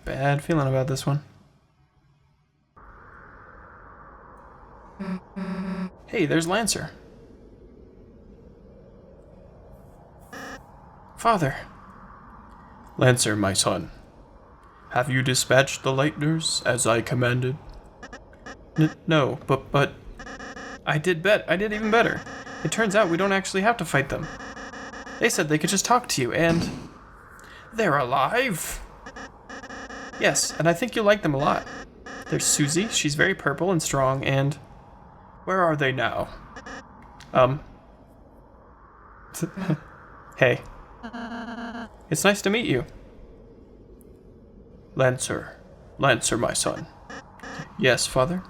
bad feeling about this one. Hey, there's Lancer. Father. Lancer, my son. Have you dispatched the Lightners as I commanded? No, but... I did even better. It turns out we don't actually have to fight them. They said they could just talk to you, and... They're alive? Yes, and I think you'll like them a lot. There's Susie, she's very purple and strong, and... Where are they now? Hey. It's nice to meet you. Lancer, my son. Yes, Father?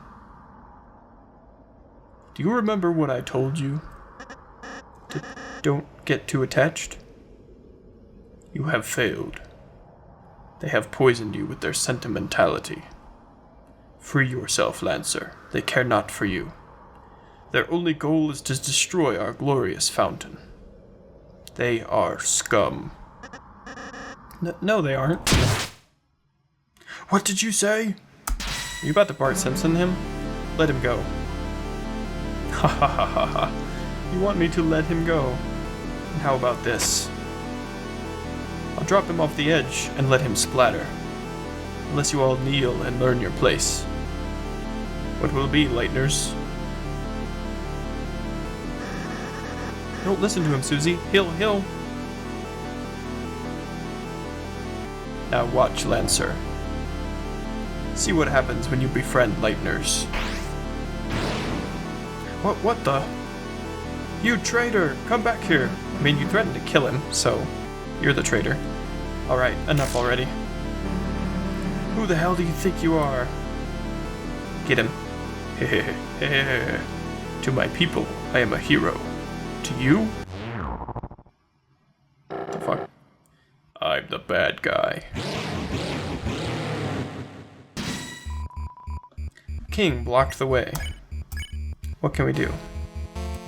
Do you remember what I told you? Don't get too attached. You have failed. They have poisoned you with their sentimentality. Free yourself, Lancer. They care not for you. Their only goal is to destroy our glorious fountain. They are scum. No, they aren't. What did you say? Are you about to Bart Simpson him? Let him go. Ha ha ha ha ha. You want me to let him go? And how about this? I'll drop him off the edge and let him splatter. Unless you all kneel and learn your place. What will it be, Lightners? Don't listen to him, Susie. He'll... Now watch, Lancer. See what happens when you befriend Lightners. What the? You traitor! Come back here! I mean, you threatened to kill him, so you're the traitor. Alright, enough already. Who the hell do you think you are? Get him. To my people, I am a hero. To you? What the fuck? I'm the bad guy. King blocked the way. What can we do?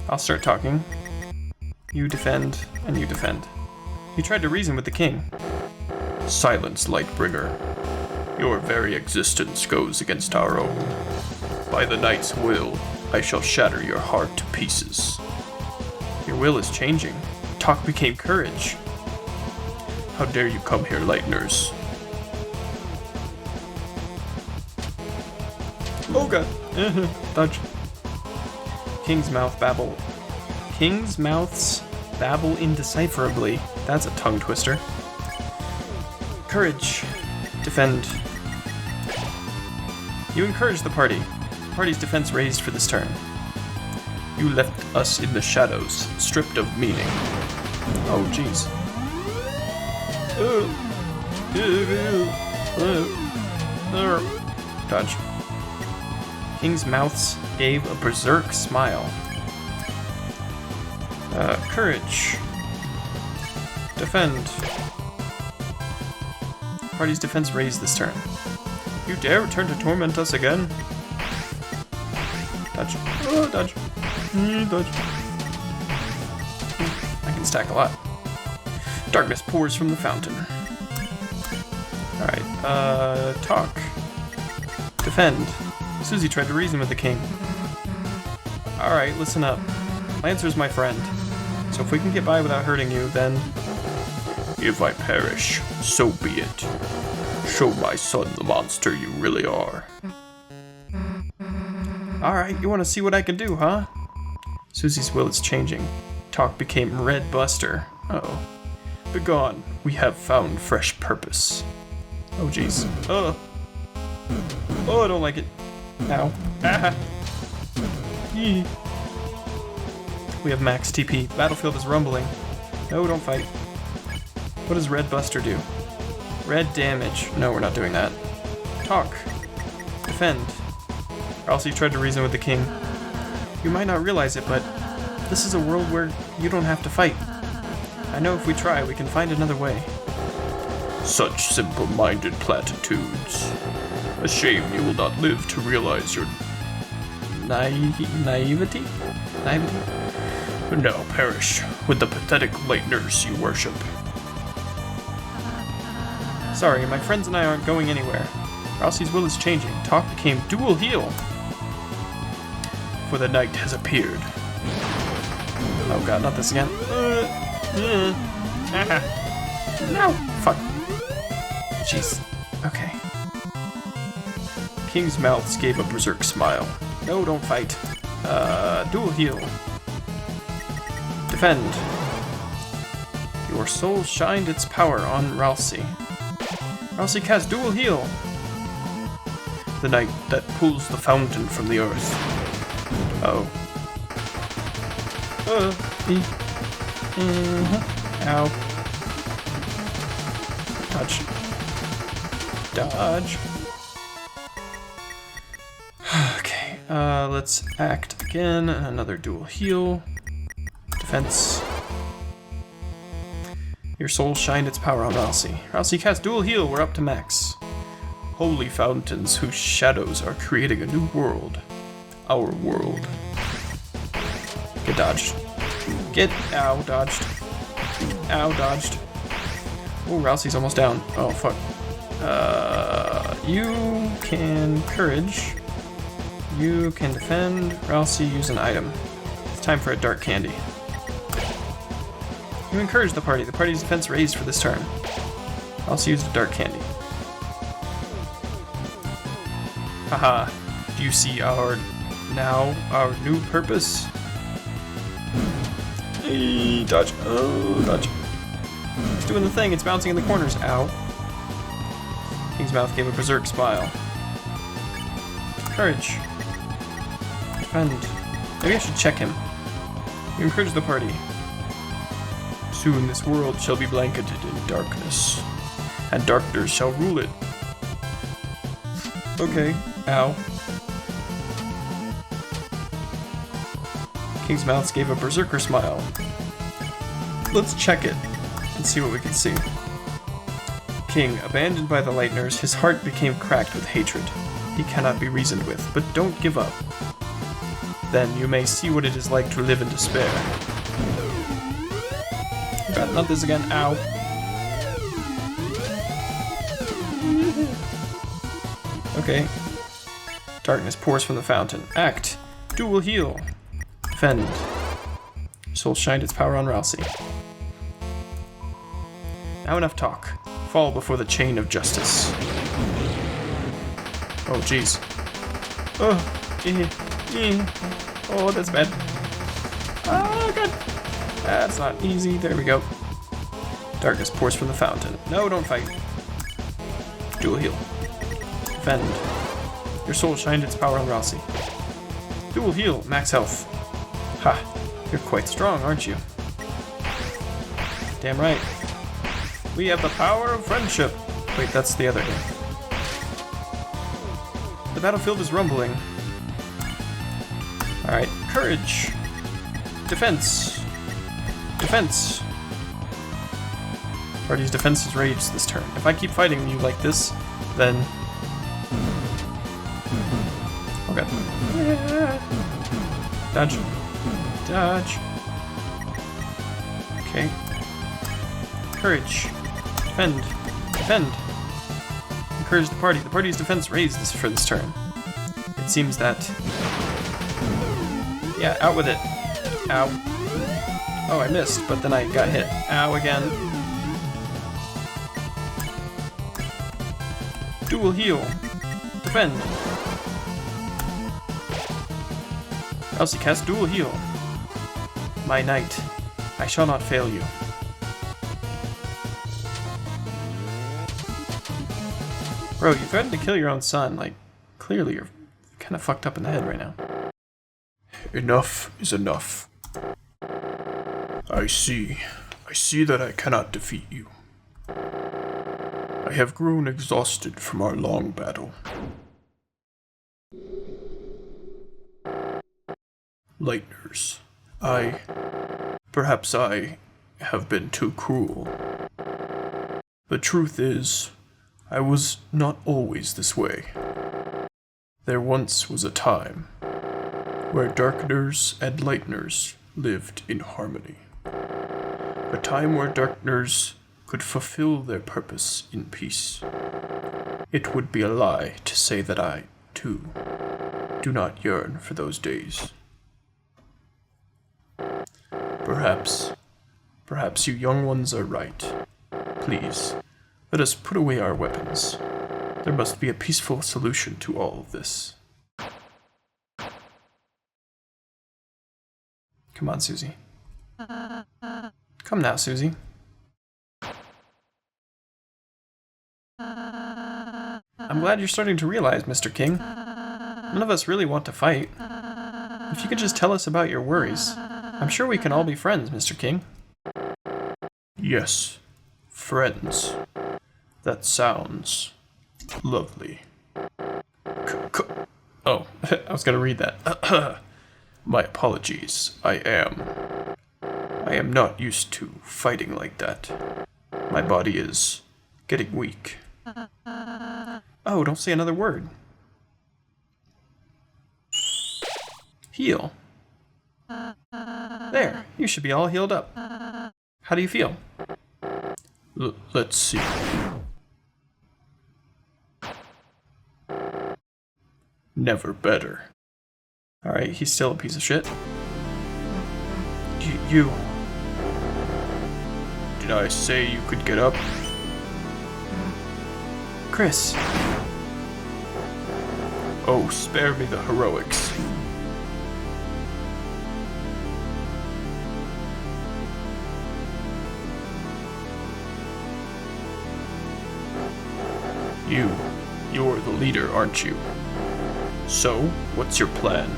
I'll start talking. You defend, and you defend. You tried to reason with the king. Silence, Lightbringer. Your very existence goes against our own. By the Knight's will, I shall shatter your heart to pieces. Your will is changing. Talk became courage. How dare you come here, Lightners? Oh god. Dodge. King's mouths babble indecipherably. That's a tongue twister. Courage. Defend. You encourage the party. The party's defense raised for this turn. You left us in the shadows, stripped of meaning. Oh, jeez. Dodge. King's mouths gave a berserk smile. Courage. Defend. Party's defense raised this turn. You dare return to torment us again? Dodge. Oh, dodge. Dodge. I can stack a lot. Darkness pours from the fountain. Alright, talk. Defend. Susie tried to reason with the king. Alright, listen up. Lancer's my friend. So if we can get by without hurting you, then... If I perish, so be it. Show my son the monster you really are. Alright, you want to see what I can do, huh? Susie's will is changing. Talk became Red Buster. Uh-oh. Begone, we have found fresh purpose. Oh jeez. Oh, I don't like it. Ow. Ah. Yee. We have max TP. Battlefield is rumbling. No, don't fight. What does Red Buster do? Red damage. No, we're not doing that. Talk. Defend. Ralsei tried to reason with the king. You might not realize it, but this is a world where you don't have to fight. I know if we try, we can find another way. Such simple-minded platitudes. A shame you will not live to realize your naivety? Now perish with the pathetic Lightners you worship. Sorry, my friends and I aren't going anywhere. Ralsei's will is changing. Talk became dual heal. For the night has appeared. Oh god, not this again. No! Fuck. Jeez. Okay. King's mouths gave a berserk smile. No, don't fight. Dual heal. Defend. Your soul shined its power on Ralsei. Ralsei cast dual heal. The night that pulls the fountain from the earth. Oh. Ow. Dodge. Dodge. Okay, let's act again. Another dual heal. Defense. Your soul shined its power on Ralsei. Ralsei cast dual heal, we're up to max. Holy fountains whose shadows are creating a new world. Our world. Get dodged. Get. Ow, dodged. Ow, dodged. Oh, Ralsei's almost down. Oh, fuck. You can courage. You can defend. Ralsei, use an item. It's time for a dark candy. You encourage the party. The party's defense raised for this turn. Ralsei used a dark candy. Haha. Do you see our new purpose? Hey, dodge. Oh, dodge. It's doing the thing. It's bouncing in the corners. Ow. King's mouth gave a berserk smile. Courage. Defend. Maybe I should check him. You encourage the party. Soon this world shall be blanketed in darkness, and darkness shall rule it. Okay. Ow. King's mouth gave a berserker smile. Let's check it and see what we can see. King, abandoned by the Lightners, his heart became cracked with hatred. He cannot be reasoned with, but don't give up. Then you may see what it is like to live in despair. God, not this again. Ow. Okay. Darkness pours from the fountain. Act. Dual heal. Defend. Soul shined its power on Ralsei. Now enough talk. Fall before the chain of justice. Oh, jeez. Oh, oh, that's bad. Oh, God. That's not easy. There we go. Darkness pours from the fountain. No, don't fight. Dual heal. Defend. Your soul shined its power on Ralsei. Dual heal. Max health. Ha. You're quite strong, aren't you? Damn right. We have the power of friendship. Wait, that's the other game. The battlefield is rumbling. Alright. Courage. Defense. Defense. Party's defense is raised this turn. If I keep fighting you like this, then... Oh god. Dodge. Dodge. Okay. Courage. Defend. Defend. Encourage the party. The party's defense raised for this turn. It seems that... Yeah, out with it. Ow. Oh, I missed, but then I got hit. Ow again. Dual heal. Defend. Ralsei cast dual heal. My knight, I shall not fail you. Bro, you threatened to kill your own son. Like, clearly you're kind of fucked up in the head right now. Enough is enough. I see that I cannot defeat you. I have grown exhausted from our long battle. Lightners, perhaps I have been too cruel. The truth is, I was not always this way. There once was a time where Darkners and Lightners lived in harmony. A time where Darkners could fulfill their purpose in peace. It would be a lie to say that I, too, do not yearn for those days. Perhaps you young ones are right. Please, let us put away our weapons. There must be a peaceful solution to all of this. Come on, Susie. Come now, Susie. I'm glad you're starting to realize, Mr. King. None of us really want to fight. If you could just tell us about your worries, I'm sure we can all be friends, Mr. King. Yes, friends. That sounds lovely. Oh, I was going to read that. My apologies. I am not used to fighting like that. My body is getting weak. Oh, don't say another word. Heal. There, you should be all healed up. How do you feel? Let's see. Never better. Alright, he's still a piece of shit. You... Did I say you could get up? Kris. Oh, spare me the heroics. You're the leader, aren't you? So, what's your plan?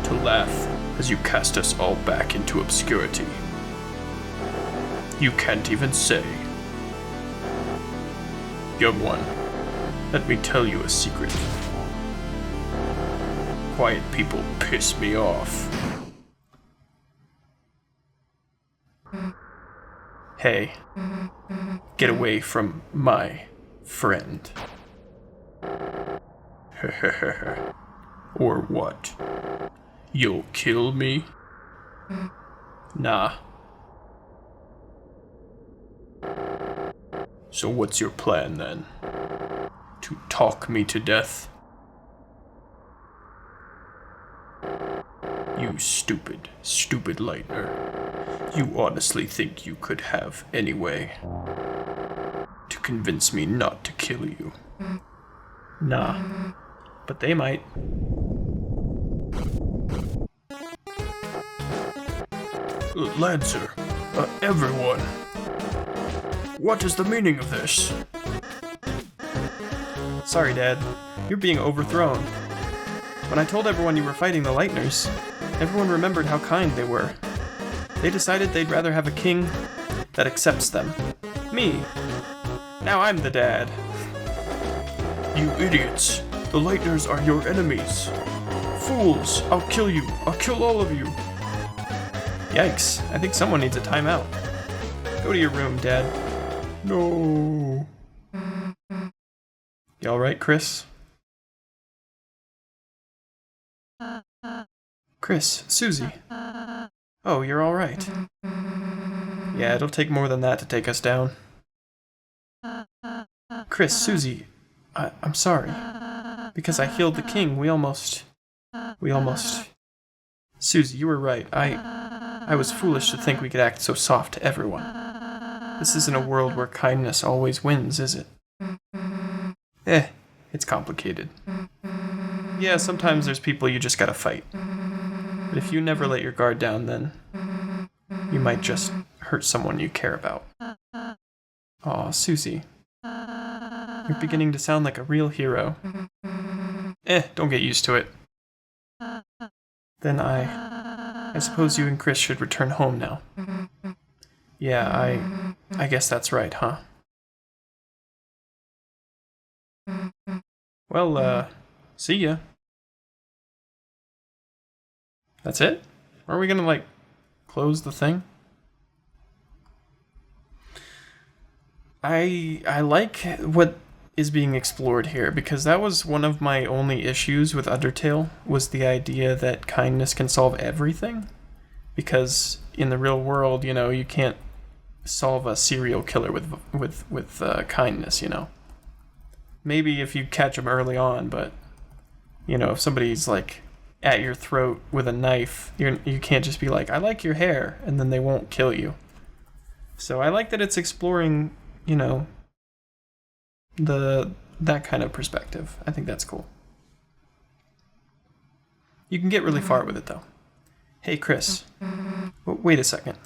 To laugh as you cast us all back into obscurity? You can't even say. Young one, let me tell you a secret. Quiet people piss me off. Hey, get away from my friend. Or what? You'll kill me? Nah. So what's your plan then? To talk me to death? You stupid Lightner. You honestly think you could have any way to convince me not to kill you? Nah. But they might. Lancer, everyone. What is the meaning of this? Sorry, Dad. You're being overthrown. When I told everyone you were fighting the Lightners, everyone remembered how kind they were. They decided they'd rather have a king that accepts them. Me. Now I'm the dad. You idiots! The Lightners are your enemies. Fools! I'll kill you! I'll kill all of you! Yikes, I think someone needs a timeout. Go to your room, Dad. No. You alright, Kris? Kris, Susie. Oh, you're alright. Yeah, it'll take more than that to take us down. Kris, Susie, I'm sorry. Because I healed the king, we almost... Susie, you were right. I was foolish to think we could act so soft to everyone. This isn't a world where kindness always wins, is it? It's complicated. Yeah, sometimes there's people you just gotta fight. But if you never let your guard down, then you might just hurt someone you care about. Aw, Susie. You're beginning to sound like a real hero. Don't get used to it. Then I suppose you and Kris should return home now. Yeah, I guess that's right, huh? Well, see ya. That's it? Are we gonna, like, close the thing? I like what is being explored here, because that was one of my only issues with Undertale, was the idea that kindness can solve everything. Because in the real world, you know, you can't solve a serial killer with kindness, you know. Maybe if you catch them early on, but you know, if somebody's like at your throat with a knife, you can't just be like, I like your hair, and then they won't kill you. So I like that it's exploring, you know, that kind of perspective. I think that's cool. You can get really far with it though. Hey Kris, wait a second.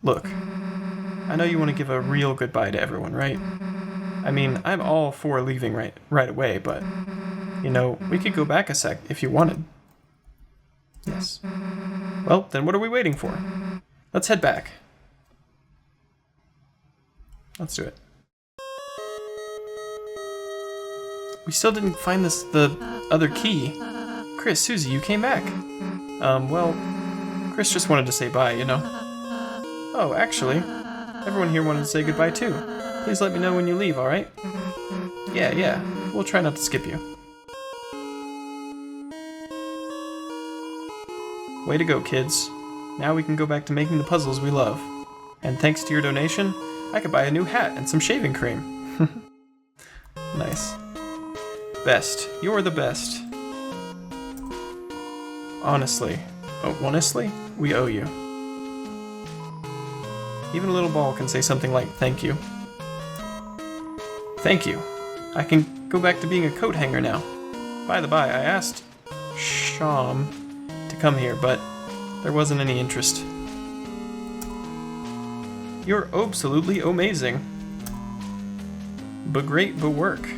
Look, I know you want to give a real goodbye to everyone, right? I mean, I'm all for leaving right away, but, you know, we could go back a sec if you wanted. Yes. Well, then what are we waiting for? Let's head back. Let's do it. We still didn't find the other key. Kris, Susie, you came back. Well, Kris just wanted to say bye, you know. Oh, actually, everyone here wanted to say goodbye too. Please let me know when you leave, alright? Yeah, we'll try not to skip you. Way to go, kids. Now we can go back to making the puzzles we love. And thanks to your donation, I could buy a new hat and some shaving cream. Nice. Best. You're the best. Honestly, we owe you. Even a little ball can say something like, thank you. Thank you. I can go back to being a coat hanger now. By the by, I asked Sham to come here, but there wasn't any interest. You're absolutely amazing. But great, but work.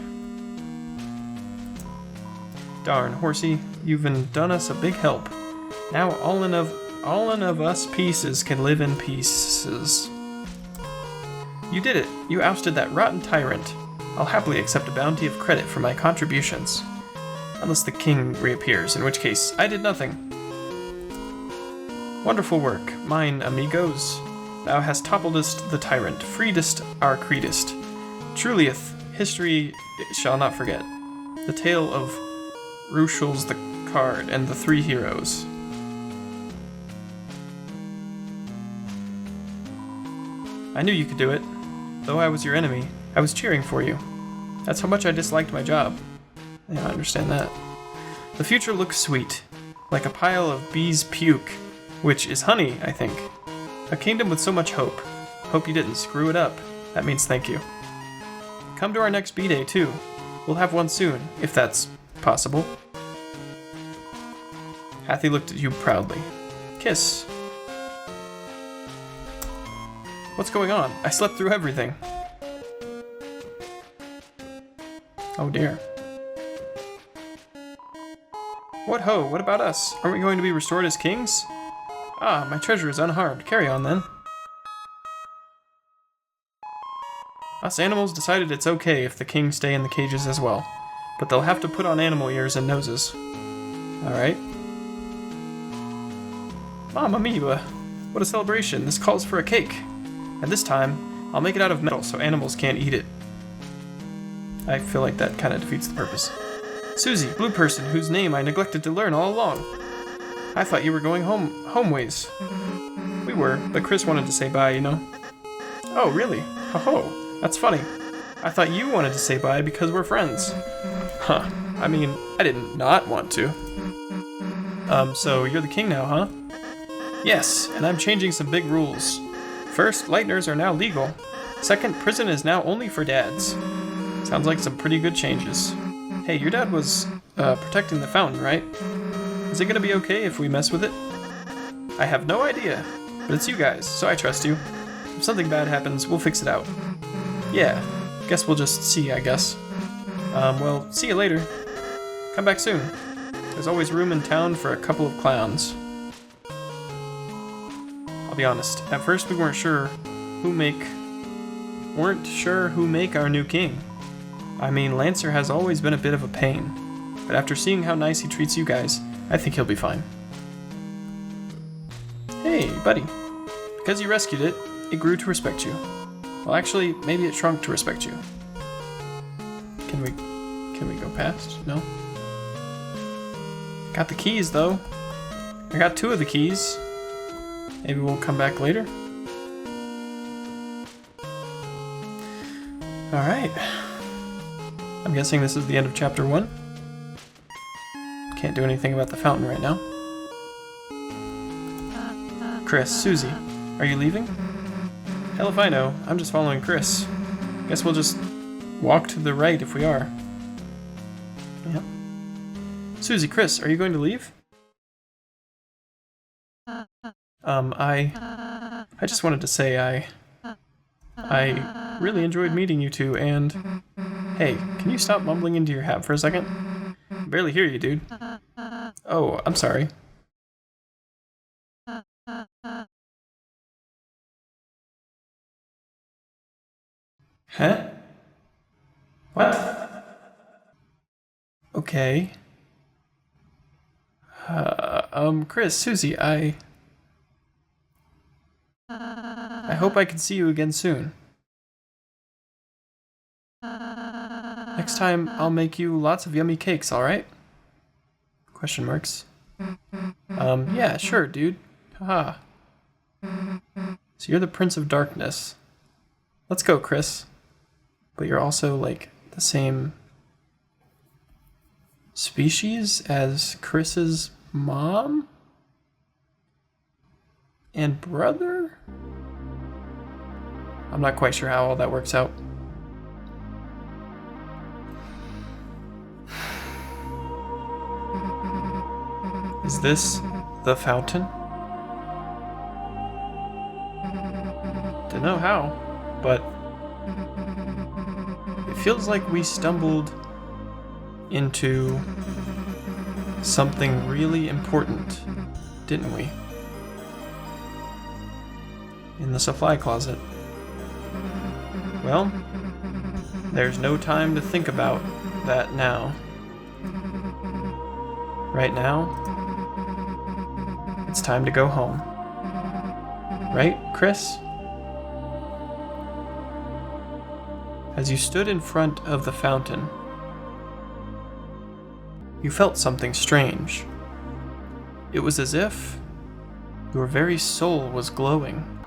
Darn, Horsey, you've done us a big help. Now all of us pieces can live in pieces. You did it. You ousted that rotten tyrant. I'll happily accept a bounty of credit for my contributions. Unless the king reappears, in which case I did nothing. Wonderful work, mine amigos. Thou hast toppled the tyrant, freedest our creedest. Trulieth, history shall not forget. The tale of Rushels the Card and the Three Heroes. I knew you could do it. Though I was your enemy, I was cheering for you. That's how much I disliked my job. Yeah, I understand that. The future looks sweet, like a pile of bees' puke, which is honey, I think. A kingdom with so much hope. Hope you didn't screw it up. That means thank you. Come to our next B-Day, too. We'll have one soon, if that's possible. Hathy looked at you proudly. Kiss. What's going on? I slept through everything. Oh dear. What ho, what about us? Aren't we going to be restored as kings? Ah, my treasure is unharmed. Carry on then. Us animals decided it's okay if the kings stay in the cages as well, but they'll have to put on animal ears and noses. Alright. Mamma mia, what a celebration. This calls for a cake. And this time, I'll make it out of metal so animals can't eat it. I feel like that kind of defeats the purpose. Susie, blue person, whose name I neglected to learn all along. I thought you were going homeways. We were, but Kris wanted to say bye, you know. Oh, really? Ho-ho, that's funny. I thought you wanted to say bye because we're friends. Huh, I mean, I didn't not want to. So you're the king now, huh? Yes, and I'm changing some big rules. First, lighteners are now legal. Second, prison is now only for dads. Sounds like some pretty good changes. Hey, your dad was, protecting the fountain, right? Is it gonna be okay if we mess with it? I have no idea, but it's you guys, so I trust you. If something bad happens, we'll fix it out. Yeah, guess we'll just see, I guess. Well, see you later. Come back soon. There's always room in town for a couple of clowns. I'll be honest, at first we weren't sure who make our new king. I mean, Lancer has always been a bit of a pain, but after seeing how nice he treats you guys, I think he'll be fine. Hey, buddy. Because you rescued it, it grew to respect you. Well, actually, maybe it shrunk to respect you. Can we go past? No? Got the keys, though. I got 2 of the keys. Maybe we'll come back later. Alright. I'm guessing this is the end of chapter 1. Can't do anything about the fountain right now. Kris, Susie, are you leaving? Hell if I know. I'm just following Kris. Guess we'll just walk to the right if we are. Yep. Susie, Kris, are you going to leave? I just wanted to say I really enjoyed meeting you two, and hey, can you stop mumbling into your hat for a second? I barely hear you, dude. Oh, I'm sorry. Huh? What? Okay. Kris, Susie, I hope I can see you again soon. Next time, I'll make you lots of yummy cakes, alright? Question marks. Yeah, sure, dude. Haha. So you're the Prince of Darkness. Let's go, Kris. But you're also, like, the same species as Kris's mom? And brother? I'm not quite sure how all that works out. Is this the fountain? Don't know how, but it feels like we stumbled into something really important, didn't we? In the supply closet. Well, there's no time to think about that now. Right now, it's time to go home. Right, Kris? As you stood in front of the fountain, you felt something strange. It was as if your very soul was glowing.